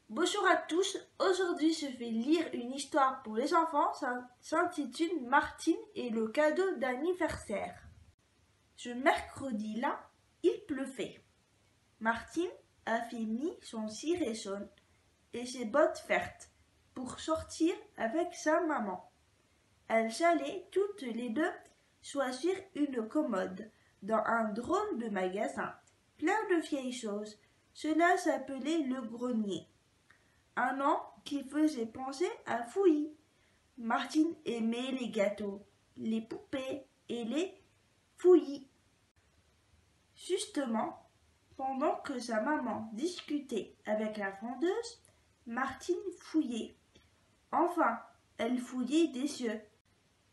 Bonjour à tous, aujourd'hui je vais lire une histoire pour les enfants, ça s'intitule Martine et le cadeau d'anniversaire. Ce mercredi-là, il pleuvait. Martine avait mis son ciré jaune et ses bottes vertes pour sortir avec sa maman. Elles allaient toutes les deux choisir une commode dans un drôle de magasin, plein de vieilles choses. Cela s'appelait le grenier. Un nom qui faisait penser à Fouillis. Martine aimait les gâteaux, les poupées et les fouillis. Justement, pendant que sa maman discutait avec la vendeuse, Martine fouillait. Enfin, elle fouillait des yeux,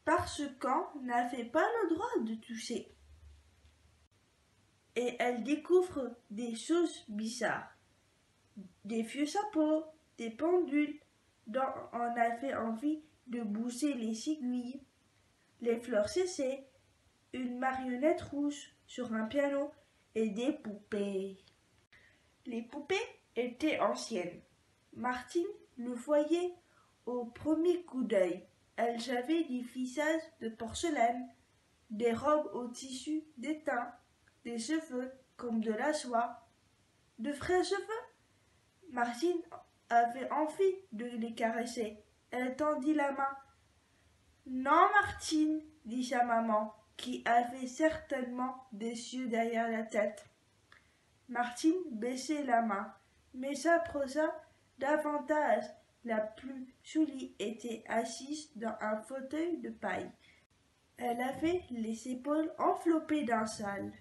parce qu'on n'avait pas le droit de toucher. Et elle découvre des choses bizarres, des vieux chapeaux, des pendules dont on avait envie de bouger les aiguilles, les fleurs séchées, une marionnette rouge sur un piano et des poupées. Les poupées étaient anciennes. Martine le voyait au premier coup d'œil. Elles avaient des visages de porcelaine, des robes au tissu d'étain, des cheveux comme de la soie. De vrais cheveux? Martine avait envie de les caresser. Elle tendit la main. Non, Martine, dit sa maman, qui avait certainement des yeux derrière la tête. Martine baissait la main, mais s'approcha davantage. La plus jolie était assise dans un fauteuil de paille. Elle avait les épaules enveloppées d'un châle.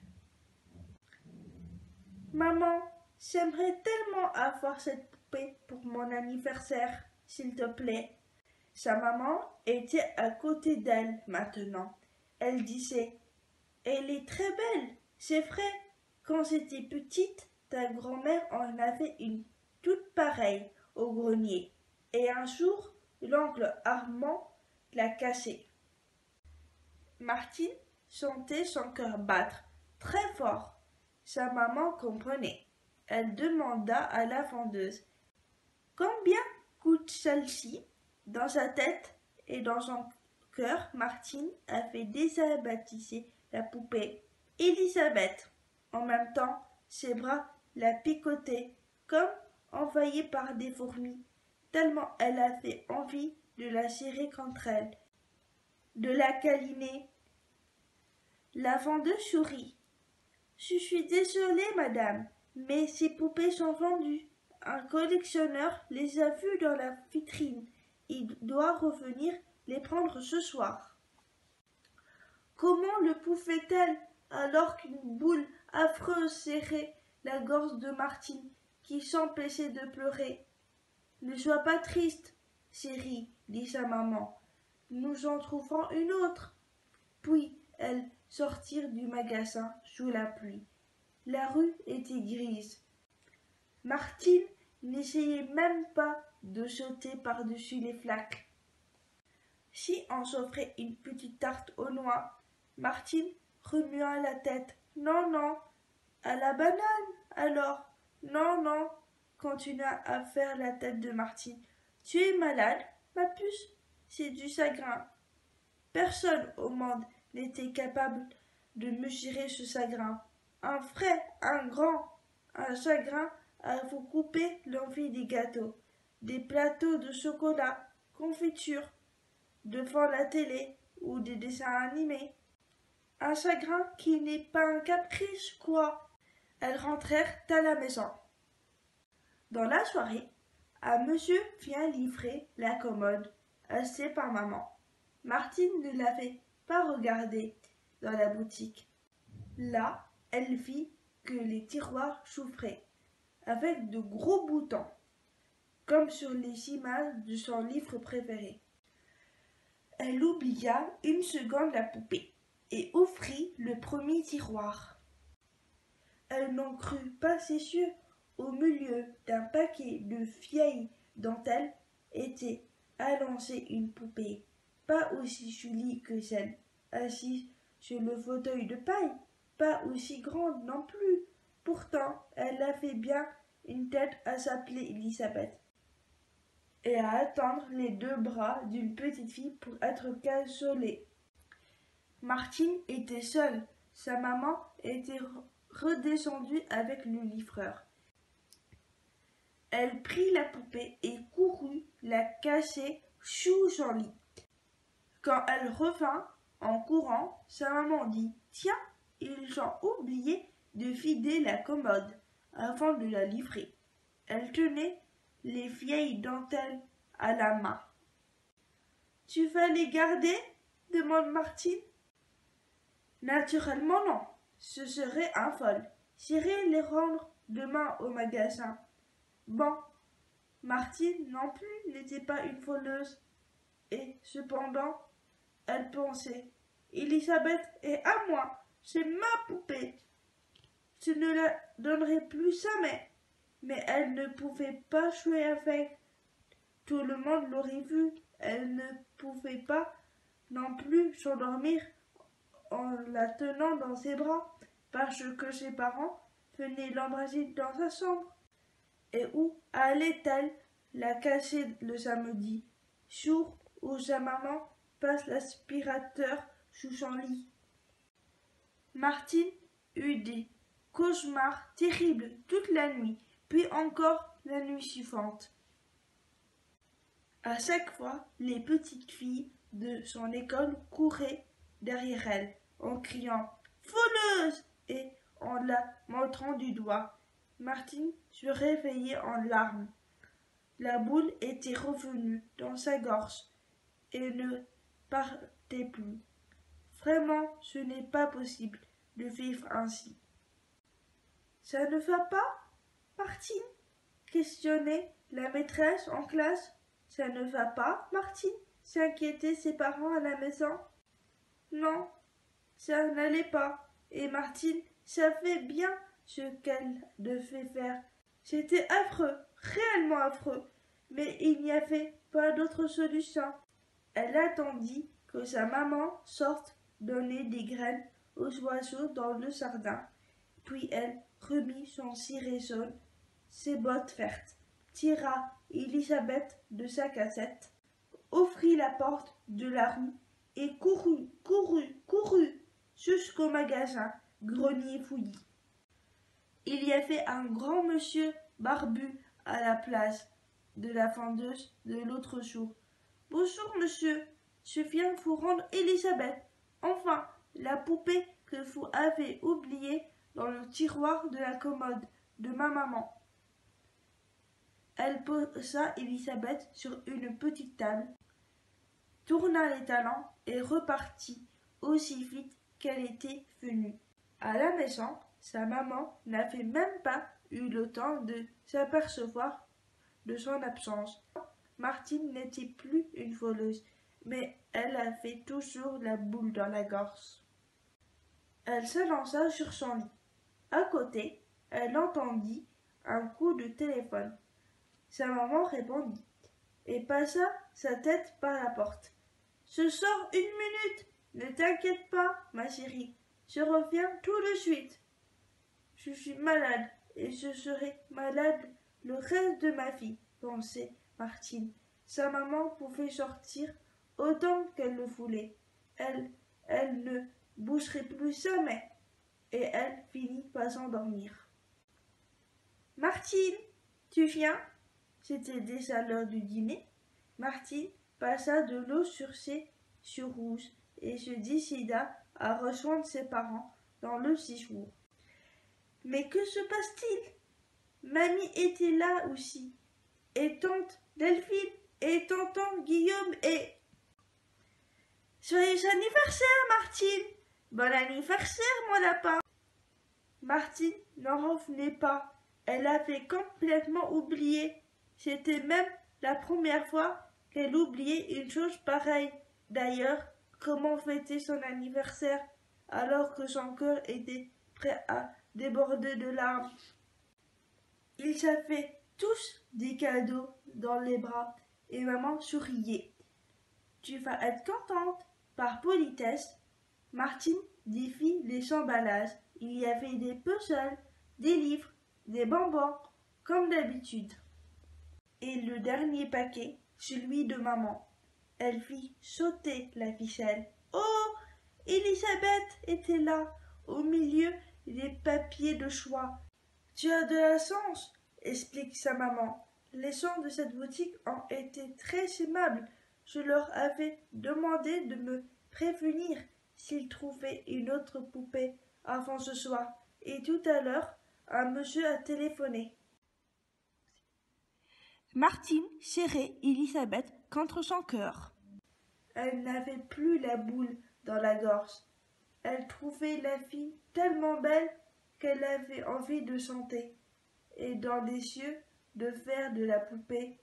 Maman, j'aimerais tellement avoir cette poupée pour mon anniversaire, s'il te plaît. Sa maman était à côté d'elle maintenant. Elle disait: Elle est très belle, c'est vrai. Quand j'étais petite, ta grand-mère en avait une toute pareille au grenier. Et un jour, l'oncle Armand l'a cassée. Martine sentait son cœur battre très fort. Sa maman comprenait. Elle demanda à la vendeuse: Combien coûte celle-ci? Dans sa tête et dans son cœur, Martine avait déjà baptisé la poupée Elisabeth. En même temps, ses bras la picotaient comme envahis par des fourmis, tellement elle avait envie de la serrer contre elle, de la câliner. La vendeuse sourit. Je suis désolée, madame, mais ces poupées sont vendues. Un collectionneur les a vues dans la vitrine. Il doit revenir les prendre ce soir. Comment le pouvait-elle alors qu'une boule affreuse serrait la gorge de Martine, qui s'empêchait de pleurer? Ne sois pas triste, chérie, dit sa maman. Nous en trouverons une autre. Puis elles sortirent du magasin sous la pluie. La rue était grise. Martine n'essayait même pas de sauter par-dessus les flaques. Si on s'offrait une petite tarte aux noix, Martine remua la tête. Non, non. À la banane, alors. Non, non, continua à faire la tête de Martine. Tu es malade, ma puce? C'est du chagrin. Personne au monde n'était capable de mesurer ce chagrin. Un vrai, un grand, un chagrin à vous couper l'envie des gâteaux, des plateaux de chocolat, confiture, devant la télé ou des dessins animés. Un chagrin qui n'est pas un caprice, quoi. Elles rentrèrent à la maison. Dans la soirée, un monsieur vient livrer la commode achetée par maman. Martine ne l'avait pas regardée dans la boutique. Là, elle vit que les tiroirs s'ouvraient, avec de gros boutons, comme sur les images de son livre préféré. Elle oublia une seconde la poupée et ouvrit le premier tiroir. Elle n'en crut pas ses yeux. Au milieu d'un paquet de vieilles dentelles était allongée une poupée, pas aussi jolie que celle assise sur le fauteuil de paille, pas aussi grande non plus. Pourtant, elle avait bien une tête à s'appeler Elisabeth. et à attendre les deux bras d'une petite fille pour être casolée. Martine était seule. Sa maman était redescendue avec le livreur. Elle prit la poupée et courut la cacher sous son lit. Quand elle revint en courant, sa maman dit « Tiens, ils ont oublié de vider la commode avant de la livrer. » Elle tenait les vieilles dentelles à la main. « Tu vas les garder ?» demande Martine. « Naturellement non, ce serait un folle. J'irai les rendre demain au magasin. » Bon, Martine non plus n'était pas une voleuse. Et cependant, elle pensait « Elisabeth est à moi, c'est ma poupée. Je ne la donnerai plus jamais. » Mais elle ne pouvait pas jouer avec. Tout le monde l'aurait vue. Elle ne pouvait pas non plus s'endormir en la tenant dans ses bras, parce que ses parents venaient l'embrasser dans sa chambre. Et où allait-elle la cacher le samedi, jour où sa maman passe l'aspirateur sous son lit? Martine eut des cauchemars terribles toute la nuit, puis encore la nuit suivante. À chaque fois, les petites filles de son école couraient derrière elle, en criant « Voleuse !» et en la montrant du doigt. Martine se réveillait en larmes. La boule était revenue dans sa gorge et ne partait plus. Vraiment, ce n'est pas possible de vivre ainsi. Ça ne va pas, Martine? Questionnait la maîtresse en classe. Ça ne va pas, Martine? S'inquiétaient ses parents à la maison. Non, ça n'allait pas, et Martine savait bien ce qu'elle devait faire. C'était affreux, réellement affreux, mais il n'y avait pas d'autre solution. Elle attendit que sa maman sorte donner des graines aux oiseaux dans le jardin, puis elle remit son ciré jaune, ses bottes vertes, tira Elisabeth de sa cassette, ouvrit la porte de la rue et courut jusqu'au magasin, grenier fouillis. Il y avait un grand monsieur barbu à la place de la vendeuse de l'autre jour. « Bonjour, monsieur, je viens vous rendre Elisabeth, enfin, la poupée que vous avez oubliée dans le tiroir de la commode de ma maman. » Elle posa Elisabeth sur une petite table, tourna les talons et repartit aussi vite qu'elle était venue. À la maison, sa maman n'avait même pas eu le temps de s'apercevoir de son absence. Martine n'était plus une voleuse, mais elle avait toujours la boule dans la gorge. Elle s'élança sur son lit. À côté, elle entendit un coup de téléphone. Sa maman répondit et passa sa tête par la porte. « Je sors 1 minute, ne t'inquiète pas, ma chérie, je reviens tout de suite. Je suis malade et je serai malade le reste de ma vie, » pensait Martine. Sa maman pouvait sortir autant qu'elle le voulait. Elle ne bougerait plus jamais, et elle finit par s'endormir. « Martine, tu viens ?» C'était déjà l'heure du dîner. Martine passa de l'eau sur ses yeux rouges et se décida à rejoindre ses parents dans le séjour. Mais que se passe-t-il? Mamie était là aussi, et tante Delphine, et tonton Guillaume, et... Joyeux anniversaire, Martine! Bon anniversaire, mon lapin! Martine n'en revenait pas. Elle avait complètement oublié. C'était même la première fois qu'elle oubliait une chose pareille. D'ailleurs, comment fêter son anniversaire alors que son cœur était prêt à déborder de larmes? Ils avaient tous des cadeaux dans les bras et maman souriait. « Tu vas être contente !» Par politesse, Martine défit les emballages. Il y avait des puzzles, des livres, des bonbons, comme d'habitude. et le dernier paquet, celui de maman. Elle fit sauter la ficelle. Oh, Elisabeth était là, au milieu des papiers de choix. Tu as de la chance, explique sa maman. Les gens de cette boutique ont été très aimables. Je leur avais demandé de me prévenir s'ils trouvaient une autre poupée avant ce soir. Et tout à l'heure, un monsieur a téléphoné. Martine serrait Elisabeth contre son cœur. Elle n'avait plus la boule dans la gorge. Elle trouvait la fille tellement belle qu'elle avait envie de chanter. Et dans les yeux de verre de la poupée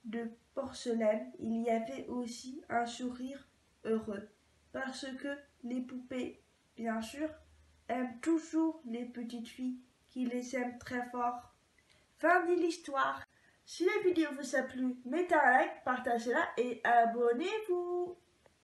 de porcelaine, il y avait aussi un sourire heureux. Parce que les poupées, bien sûr, aiment toujours les petites filles qui les aiment très fort. Fin de l'histoire. Si la vidéo vous a plu, mettez un like, partagez-la et abonnez-vous.